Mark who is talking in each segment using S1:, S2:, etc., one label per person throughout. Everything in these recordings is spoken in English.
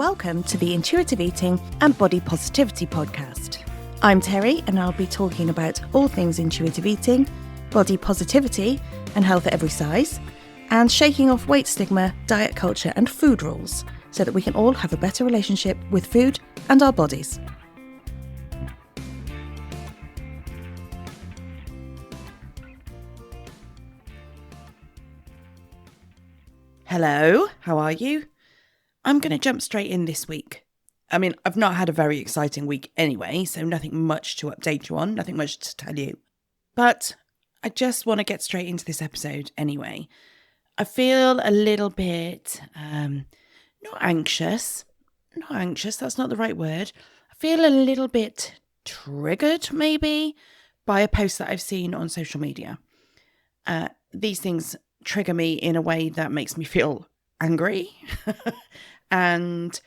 S1: welcome to the Intuitive Eating and Body Positivity podcast. I'm Terry and I'll be talking about all things intuitive eating, body positivity and health at every size, and shaking off weight stigma, diet culture and food rules so that we can all have a better relationship with food and our bodies. Hello, how are you? I'm going to jump straight in this week. I mean, I've not had a very exciting week anyway, so nothing much to update you on, nothing much to tell you. But I just want to get straight into this episode anyway. I feel a little bit, not anxious, that's not the right word. I feel a little bit triggered maybe by a post that I've seen on social media. These things trigger me in a way that makes me feel angry and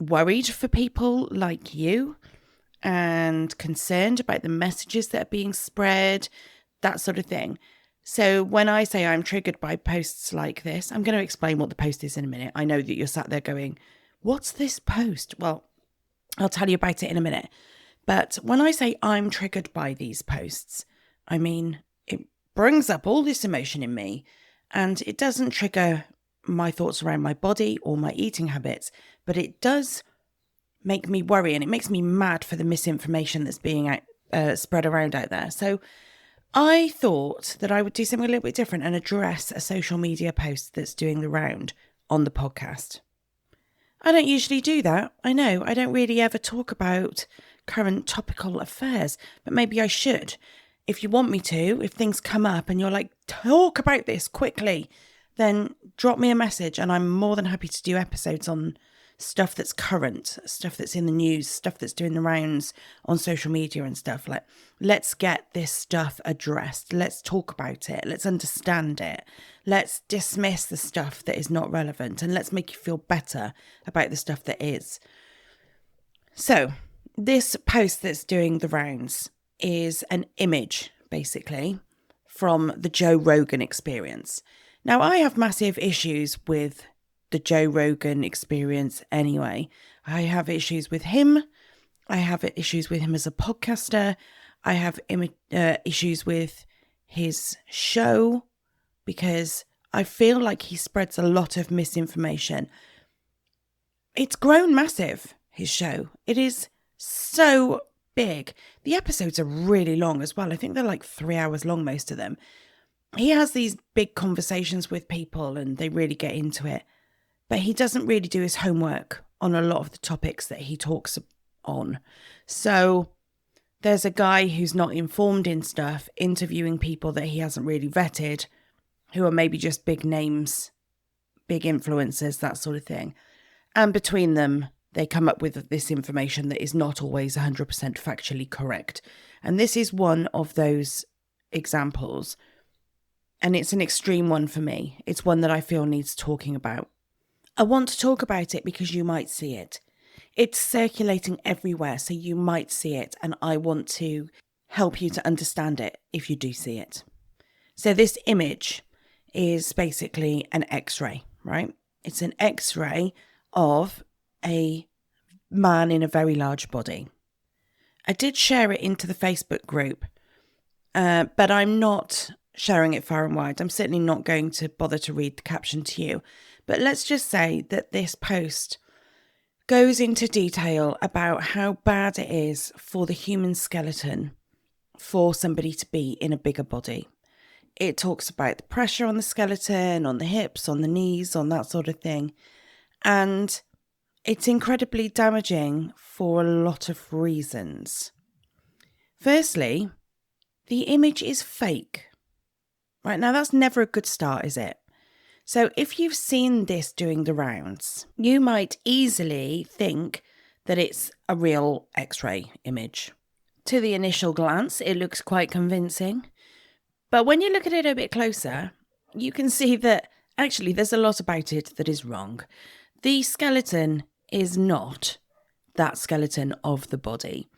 S1: worried for people like you and concerned about the messages that are being spread, that sort of thing. So when I say I'm triggered by posts like this, I'm going to explain what the post is in a minute. I know that you're sat there going, what's this post? Well, I'll tell you about it in a minute. But when I say I'm triggered by these posts, I mean, it brings up all this emotion in me and it doesn't trigger my thoughts around my body or my eating habits, but it does make me worry and it makes me mad for the misinformation that's being spread around out there. So I thought that I would do something a little bit different and address a social media post that's doing the round on the podcast. I don't usually do that. I know I don't really ever talk about current topical affairs, but maybe I should. If you want me to, if things come up and you're like, talk about this quickly, then drop me a message and I'm more than happy to do episodes on stuff that's current, stuff that's in the news, stuff that's doing the rounds on social media and stuff. Like, let's get this stuff addressed. Let's talk about it. Let's understand it. Let's dismiss the stuff that is not relevant and let's make you feel better about the stuff that is. So this post that's doing the rounds is an image, basically, from the Joe Rogan Experience. Now, I have massive issues with the Joe Rogan Experience anyway. I have issues with him. I have issues with him as a podcaster. I have issues with his show because I feel like he spreads a lot of misinformation. It's grown massive, his show. It is so big. The episodes are really long as well. I think they're like 3 hours long, most of them. He has these big conversations with people and they really get into it. But he doesn't really do his homework on a lot of the topics that he talks on. So there's a guy who's not informed in stuff, interviewing people that he hasn't really vetted, who are maybe just big names, big influencers, that sort of thing. And between them, they come up with this information that is not always 100% factually correct. And this is one of those examples. And it's an extreme one for me. It's one that I feel needs talking about. I want to talk about it because you might see it. It's circulating everywhere, so you might see it. And I want to help you to understand it if you do see it. So this image is basically an X-ray, right? It's an X-ray of a man in a very large body. I did share it into the Facebook group, but I'm not sharing it far and wide. I'm certainly not going to bother to read the caption to you. But let's just say that this post goes into detail about how bad it is for the human skeleton for somebody to be in a bigger body. It talks about the pressure on the skeleton, on the hips, on the knees, on that sort of thing. And it's incredibly damaging for a lot of reasons. Firstly, the image is fake. Right, now that's never a good start, is it? So if you've seen this doing the rounds, you might easily think that it's a real X-ray image. To the initial glance, it looks quite convincing. But when you look at it a bit closer, you can see that actually there's a lot about it that is wrong. The skeleton is not that skeleton of the body.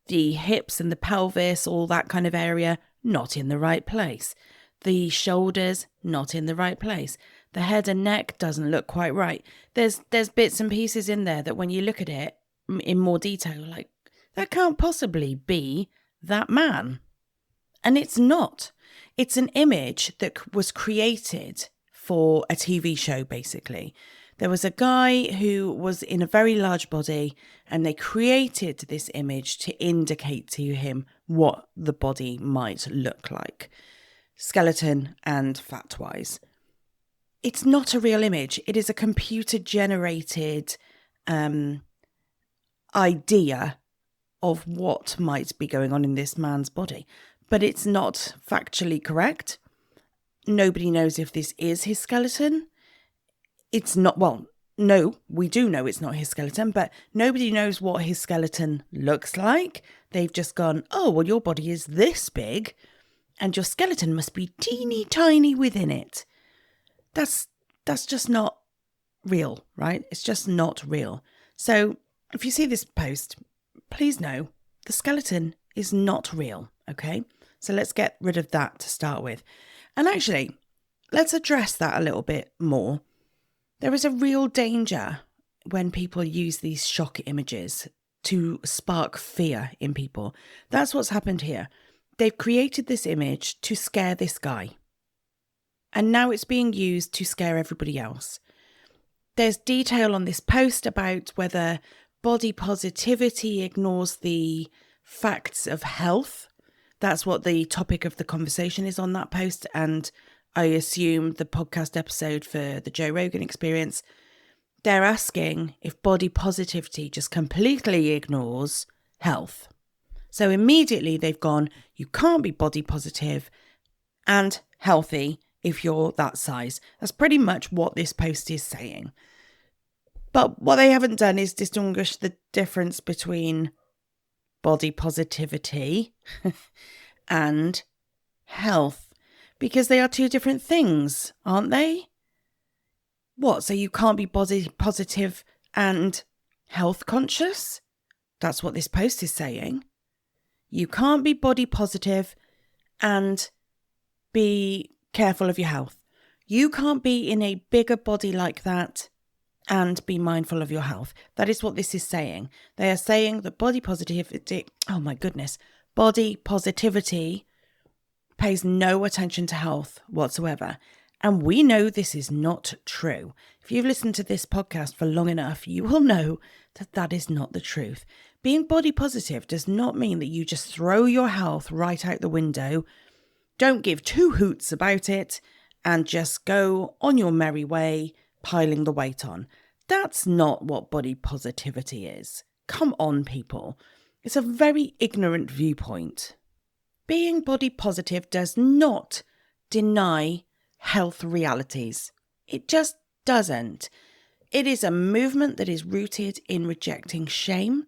S1: The hips and the pelvis, all that kind of area, not in the right place. The shoulders, not in the right place. The head and neck doesn't look quite right. There's bits and pieces in there that when you look at it in more detail, like, that can't possibly be that man. And it's not. It's an image that was created for a TV show, basically. There was a guy who was in a very large body, and they created this image to indicate to him what the body might look like, skeleton and fat-wise. It's not a real image. It is a computer-generated idea of what might be going on in this man's body. But it's not factually correct. Nobody knows if this is his skeleton. It's not, well, no, we do know it's not his skeleton, but nobody knows what his skeleton looks like. They've just gone, oh, well, your body is this big, and your skeleton must be teeny tiny within it. That's just not real, right? It's just not real. So if you see this post, please know the skeleton is not real, okay? So let's get rid of that to start with. And actually, let's address that a little bit more. There is a real danger when people use these shock images to spark fear in people. That's what's happened here. They've created this image to scare this guy. And now it's being used to scare everybody else. There's detail on this post about whether body positivity ignores the facts of health. That's what the topic of the conversation is on that post. And I assume the podcast episode for the Joe Rogan Experience, they're asking if body positivity just completely ignores health. So immediately they've gone, you can't be body positive and healthy if you're that size. That's pretty much what this post is saying. But what they haven't done is distinguish the difference between body positivity and health, because they are two different things, aren't they? What, so you can't be body positive and health conscious? That's what this post is saying. You can't be body positive and be careful of your health. You can't be in a bigger body like that and be mindful of your health. That is what this is saying. They are saying that body positivity, body positivity pays no attention to health whatsoever. And we know this is not true. If you've listened to this podcast for long enough, you will know that that is not the truth. Being body positive does not mean that you just throw your health right out the window, don't give two hoots about it, and just go on your merry way, piling the weight on. That's not what body positivity is. Come on, people. It's a very ignorant viewpoint. Being body positive does not deny health realities. It just doesn't. It is a movement that is rooted in rejecting shame,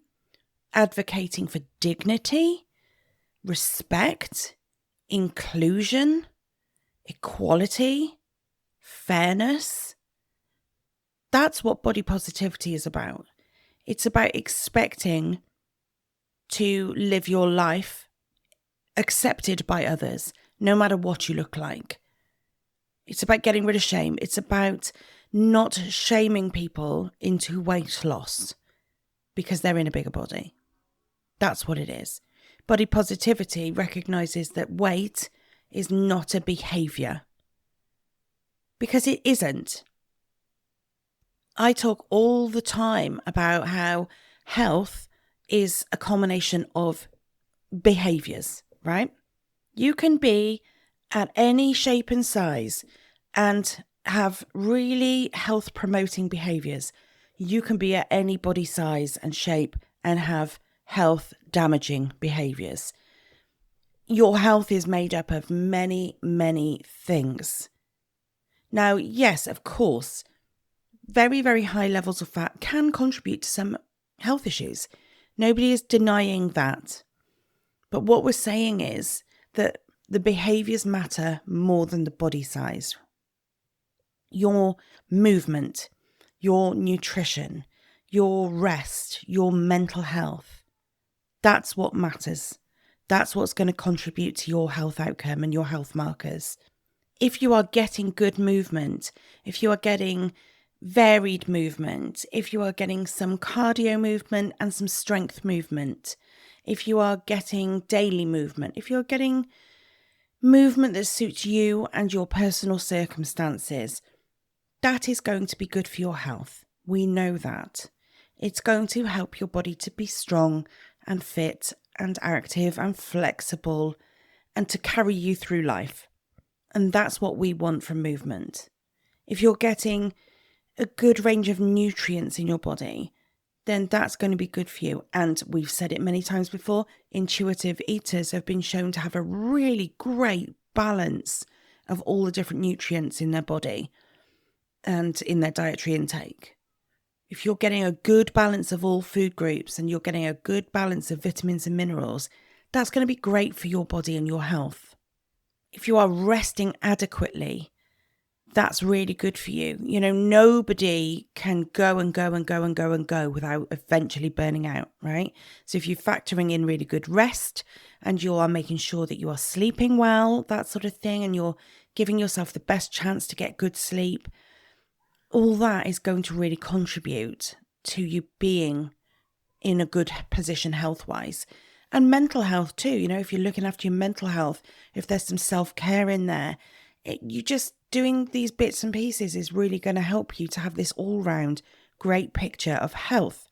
S1: advocating for dignity, respect, inclusion, equality, fairness. That's what body positivity is about. It's about expecting to live your life accepted by others, no matter what you look like. It's about getting rid of shame. It's about not shaming people into weight loss because they're in a bigger body. That's what it is. Body positivity recognises that weight is not a behaviour, because it isn't. I talk all the time about how health is a combination of behaviours, right? You can be at any shape and size and have really health promoting behaviours. You can be at any body size and shape and have health damaging behaviours. Your health is made up of many, many things. Now, yes, of course, very, very high levels of fat can contribute to some health issues. Nobody is denying that. But what we're saying is that the behaviours matter more than the body size. Your movement, your nutrition, your rest, your mental health, that's what matters. That's what's going to contribute to your health outcome and your health markers. If you are getting good movement, if you are getting varied movement, if you are getting some cardio movement and some strength movement, if you are getting daily movement, if you're getting movement that suits you and your personal circumstances, that is going to be good for your health. We know that. It's going to help your body to be strong and fit and active and flexible and to carry you through life. And that's what we want from movement. If you're getting a good range of nutrients in your body, then that's going to be good for you. And we've said it many times before, intuitive eaters have been shown to have a really great balance of all the different nutrients in their body and in their dietary intake. If you're getting a good balance of all food groups and you're getting a good balance of vitamins and minerals, that's going to be great for your body and your health. If you are resting adequately, that's really good for you. You know, nobody can go and go and go and go and go without eventually burning out, right? So if you're factoring in really good rest and you are making sure that you are sleeping well, that sort of thing, and you're giving yourself the best chance to get good sleep, all that is going to really contribute to you being in a good position health-wise. And mental health too. You know, if you're looking after your mental health, if there's some self-care in there, you just doing these bits and pieces is really going to help you to have this all-round great picture of health,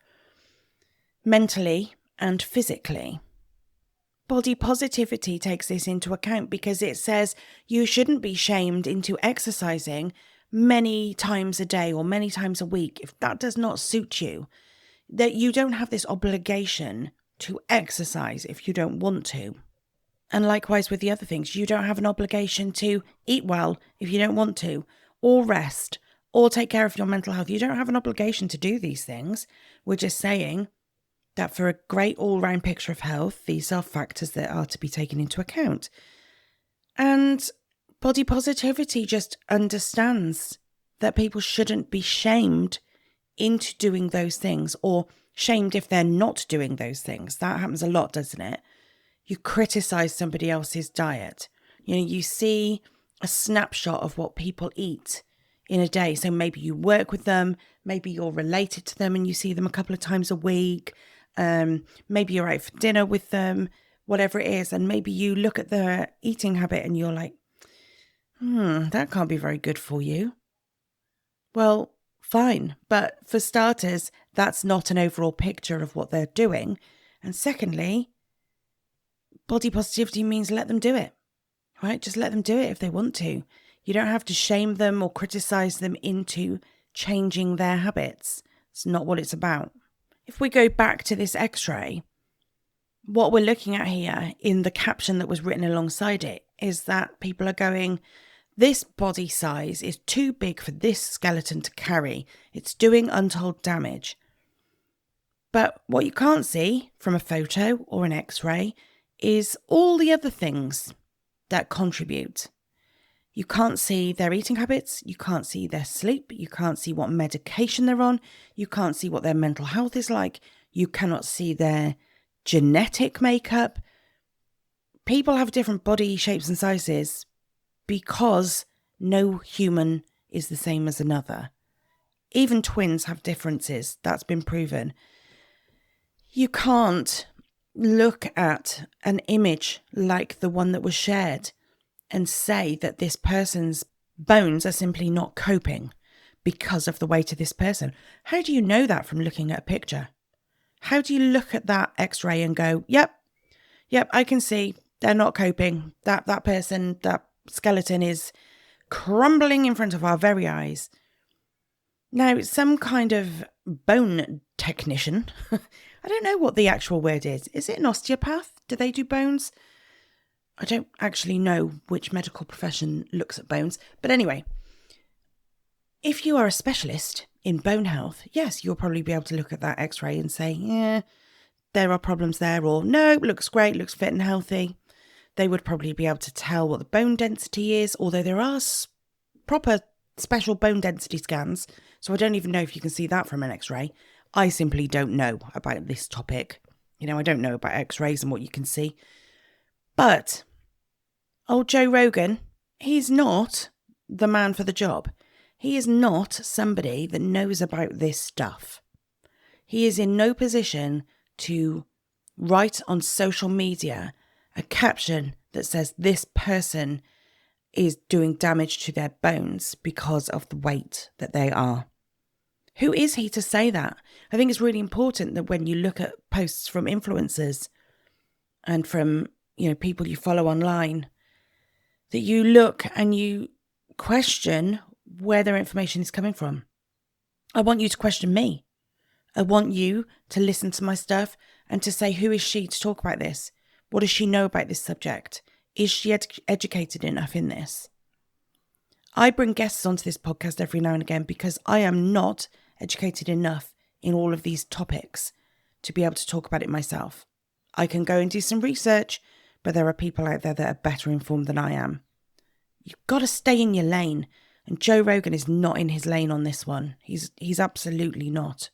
S1: mentally and physically. Body positivity takes this into account because it says you shouldn't be shamed into exercising many times a day or many times a week if that does not suit you. That you don't have this obligation to exercise if you don't want to. And likewise with the other things, you don't have an obligation to eat well if you don't want to, or rest, or take care of your mental health. You don't have an obligation to do these things. We're just saying that for a great all-round picture of health, these are factors that are to be taken into account. And body positivity just understands that people shouldn't be shamed into doing those things, or shamed if they're not doing those things. That happens a lot, doesn't it? You criticize somebody else's diet. You know, you see a snapshot of what people eat in a day. So maybe you work with them, maybe you're related to them and you see them a couple of times a week. Maybe you're out for dinner with them, whatever it is. And maybe you look at their eating habit and you're like, that can't be very good for you. Well, fine. But for starters, that's not an overall picture of what they're doing. And secondly, body positivity means let them do it, right? Just let them do it if they want to. You don't have to shame them or criticize them into changing their habits. It's not what it's about. If we go back to this X-ray, what we're looking at here in the caption that was written alongside it is that people are going, this body size is too big for this skeleton to carry. It's doing untold damage. But what you can't see from a photo or an X-ray is all the other things that contribute. You can't see their eating habits, you can't see their sleep, you can't see what medication they're on, you can't see what their mental health is like, you cannot see their genetic makeup. People have different body shapes and sizes because no human is the same as another. Even twins have differences, that's been proven. You can't look at an image like the one that was shared and say that this person's bones are simply not coping because of the weight of this person. How do you know that from looking at a picture? How do you look at that X-ray and go, yep, I can see they're not coping. That person, that skeleton is crumbling in front of our very eyes. Now, some kind of bone technician, I don't know what the actual word is. Is it an osteopath? Do they do bones? I don't actually know which medical profession looks at bones. But anyway, if you are a specialist in bone health, yes, you'll probably be able to look at that X-ray and say, yeah, there are problems there, or no, looks great, looks fit and healthy. They would probably be able to tell what the bone density is, although there are proper special bone density scans. So I don't even know if you can see that from an X-ray. I simply don't know about this topic. You know, I don't know about X-rays and what you can see. But old Joe Rogan, He's not the man for the job. He is not somebody that knows about this stuff. He is in no position to write on social media a caption that says this person is doing damage to their bones because of the weight that they are. Who is he to say that? I think it's really important that when you look at posts from influencers and from, people you follow online, that you look and you question where their information is coming from. I want you to question me. I want you to listen to my stuff and to say, who is she to talk about this? What does she know about this subject? Is she educated enough in this? I bring guests onto this podcast every now and again because I am not educated enough in all of these topics to be able to talk about it myself. I can go and do some research, but there are people out there that are better informed than I am. You've got to stay in your lane, and Joe Rogan is not in his lane on this one. He's absolutely not.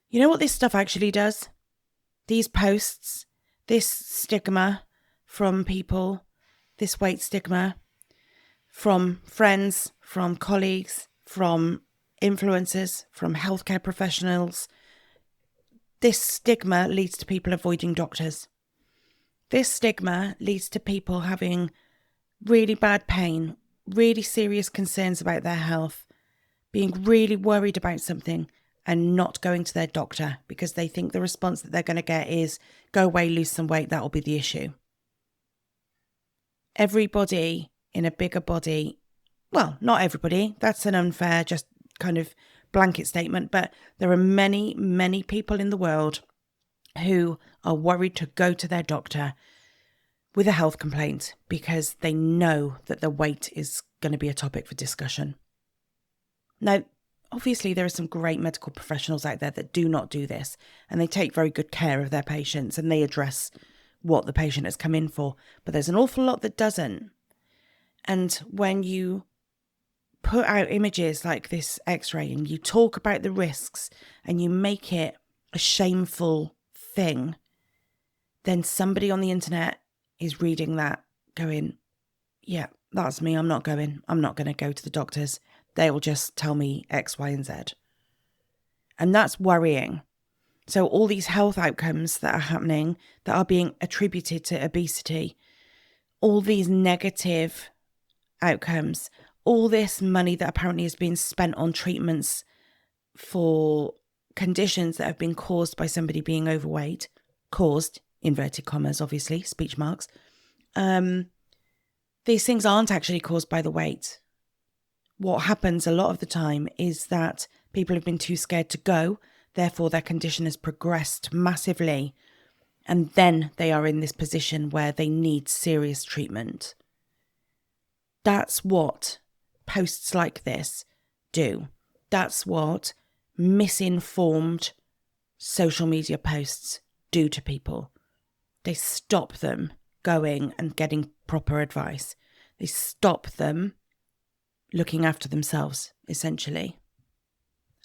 S1: You know what this stuff actually does? These posts, this stigma from people, this weight stigma from friends, from colleagues, from influencers, from healthcare professionals. This stigma leads to people avoiding doctors. This stigma leads to people having really bad pain, really serious concerns about their health, being really worried about something and not going to their doctor because they think the response that they're going to get is, go away, lose some weight, that'll be the issue. Everybody in a bigger body, well, not everybody, that's an unfair, just kind of blanket statement, but there are many, many people in the world who are worried to go to their doctor with a health complaint because they know that their weight is going to be a topic for discussion. Now, obviously, there are some great medical professionals out there that do not do this, and they take very good care of their patients and they address what the patient has come in for. But there's an awful lot that doesn't. And when you put out images like this X-ray and you talk about the risks and you make it a shameful thing, then somebody on the internet is reading that going, yeah, that's me. I'm not going to go to the doctors. They will just tell me X, Y, and Z. And that's worrying. So all these health outcomes that are happening, that are being attributed to obesity, all these negative outcomes, all this money that apparently is being spent on treatments for conditions that have been caused by somebody being overweight, caused, inverted commas, obviously, speech marks. These things aren't actually caused by the weight. What happens a lot of the time is that people have been too scared to go, therefore their condition has progressed massively, and then they are in this position where they need serious treatment. That's what posts like this do. That's what misinformed social media posts do to people. They stop them going and getting proper advice. They stop them looking after themselves, essentially.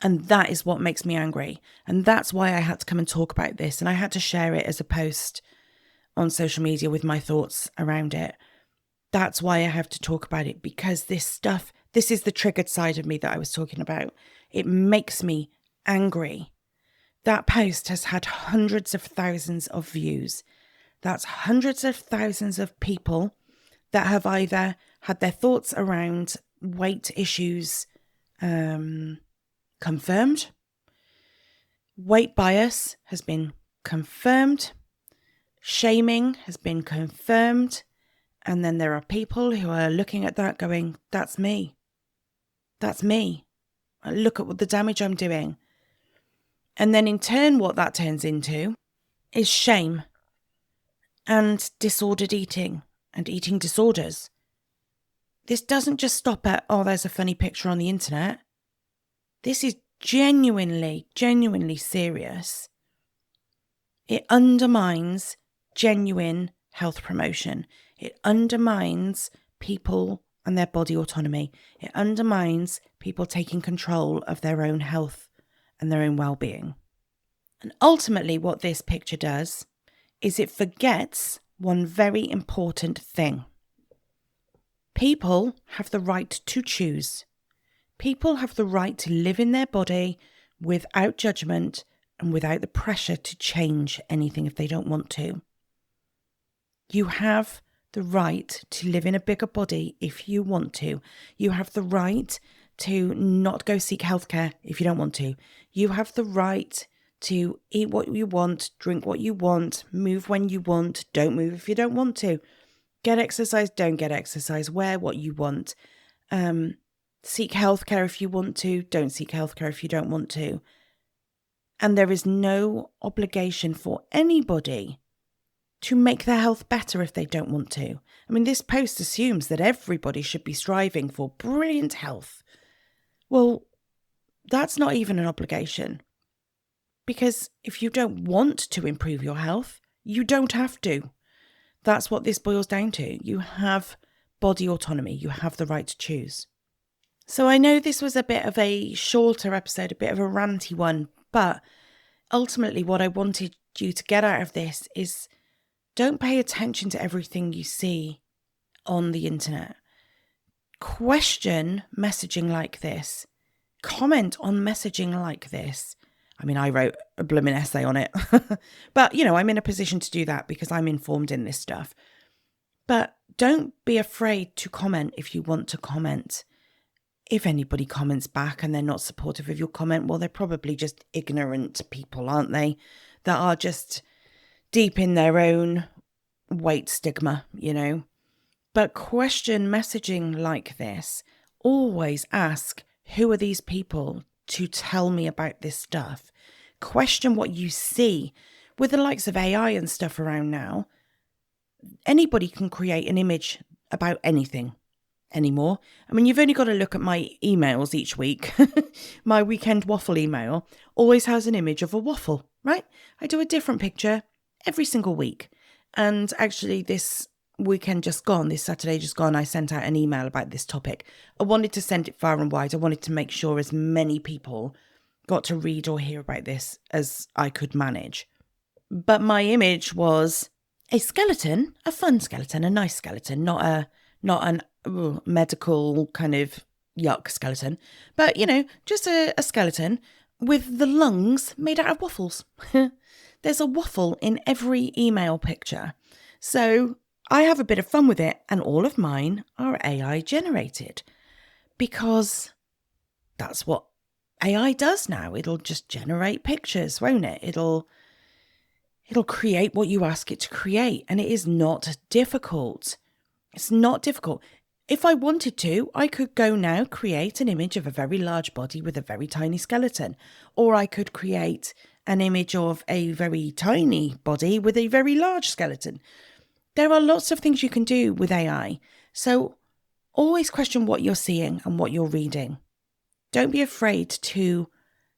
S1: And that is what makes me angry. And that's why I had to come and talk about this. And I had to share it as a post on social media with my thoughts around it. That's why I have to talk about it, because this stuff, this is the triggered side of me that I was talking about. It makes me angry. That post has had hundreds of thousands of views. That's hundreds of thousands of people that have either had their thoughts around weight issues confirmed. Weight bias has been confirmed. Shaming has been confirmed. And then there are people who are looking at that going, that's me. That's me. Look at what the damage I'm doing. And then in turn, what that turns into is shame and disordered eating and eating disorders. This doesn't just stop at, oh, there's a funny picture on the internet. This is genuinely serious. It undermines genuine health promotion. It undermines people and their body autonomy. It undermines people taking control of their own health and their own well-being. And ultimately what this picture does is it forgets one very important thing. People have the right to choose. People have the right to live in their body without judgment and without the pressure to change anything if they don't want to. You have the right to live in a bigger body if you want to. You have the right to not go seek healthcare if you don't want to. You have the right to eat what you want, drink what you want, move when you want, don't move if you don't want to. Get exercise, don't get exercise, wear what you want. Seek healthcare if you want to, don't seek healthcare if you don't want to. And there is no obligation for anybody to make their health better if they don't want to. I mean, this post assumes that everybody should be striving for brilliant health. Well, that's not even an obligation. Because if you don't want to improve your health, you don't have to. That's what this boils down to. You have body autonomy. You have the right to choose. So I know this was a bit of a shorter episode, a bit of a ranty one, but ultimately what I wanted you to get out of this is don't pay attention to everything you see on the internet. Question messaging like this. Comment on messaging like this. I mean, I wrote a blooming essay on it. But, I'm in a position to do that because I'm informed in this stuff. But don't be afraid to comment if you want to comment. If anybody comments back and they're not supportive of your comment, well, they're probably just ignorant people, aren't they? That are just deep in their own weight stigma, But question messaging like this. Always ask, who are these people to tell me about this stuff? Question what you see. With the likes of AI and stuff around now, anybody can create an image about anything anymore. I mean, you've only got to look at my emails each week. My weekend waffle email always has an image of a waffle, right? I do a different picture every single week. And actually this weekend just gone, this Saturday just gone, I sent out an email about this topic. I wanted to send it far and wide. I wanted to make sure as many people got to read or hear about this as I could manage. But my image was a skeleton, a fun skeleton, a nice skeleton, not an medical kind of yuck skeleton, but just a skeleton with the lungs made out of waffles. There's a waffle in every email picture. So I have a bit of fun with it, and all of mine are AI generated because that's what AI does now. It'll just generate pictures, won't it? It'll create what you ask it to create, and it is not difficult. It's not difficult. If I wanted to, I could go now create an image of a very large body with a very tiny skeleton, or I could create an image of a very tiny body with a very large skeleton. There are lots of things you can do with AI. So always question what you're seeing and what you're reading. Don't be afraid to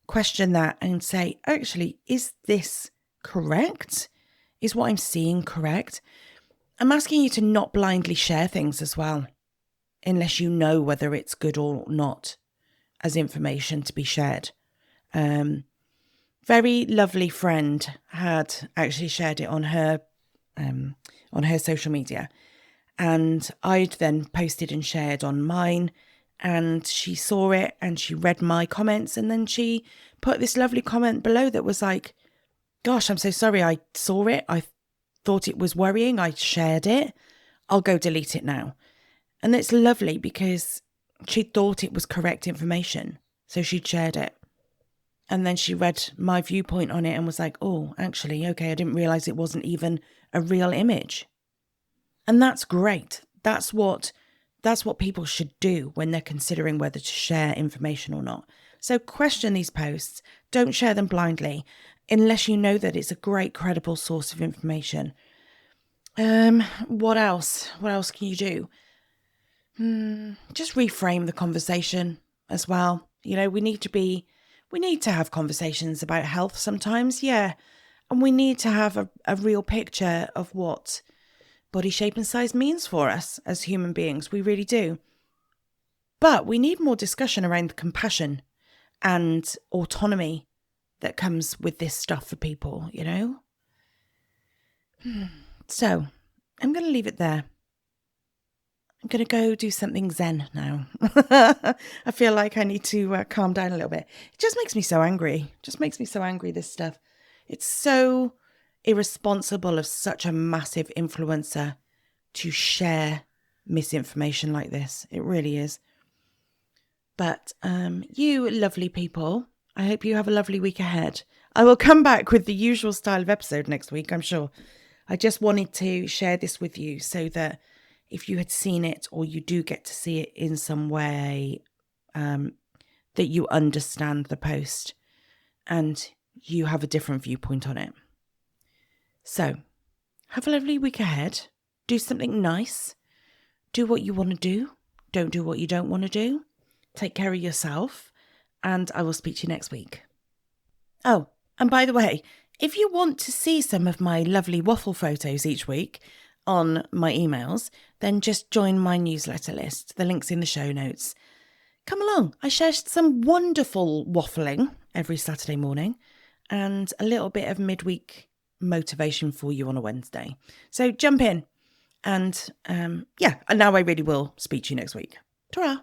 S1: question that and say, actually, is this correct? Is what I'm seeing correct? I'm asking you to not blindly share things as well, unless you know whether it's good or not as information to be shared. Very lovely friend had actually shared it on her social media, and I'd then posted and shared on mine, and she saw it and she read my comments, and then she put this lovely comment below that was like, gosh, I'm so sorry, I saw it, I thought it was worrying, I shared it, I'll go delete it now. And it's lovely because she thought it was correct information, so she'd shared it. And then she read my viewpoint on it and was like, oh, actually, okay, I didn't realise it wasn't even a real image. And that's great. That's what people should do when they're considering whether to share information or not. So question these posts. Don't share them blindly unless you know that it's a great, credible source of information. What else? What else can you do? Just reframe the conversation as well. We need to have conversations about health sometimes, yeah. And we need to have a real picture of what body shape and size means for us as human beings. We really do. But we need more discussion around compassion and autonomy that comes with this stuff for people, So I'm going to leave it there. I'm going to go do something zen now. I feel like I need to calm down a little bit. It just makes me so angry. This stuff. It's so irresponsible of such a massive influencer to share misinformation like this. It really is. But you lovely people, I hope you have a lovely week ahead. I will come back with the usual style of episode next week, I'm sure. I just wanted to share this with you so that if you had seen it or you do get to see it in some way, that you understand the post and you have a different viewpoint on it. So, have a lovely week ahead. Do something nice. Do what you want to do. Don't do what you don't want to do. Take care of yourself. And I will speak to you next week. Oh, and by the way, if you want to see some of my lovely waffle photos each week on my emails, then just join my newsletter list. The link's in the show notes. Come along. I share some wonderful waffling every Saturday morning and a little bit of midweek motivation for you on a Wednesday. So jump in. And and now I really will speak to you next week. Ta-ra.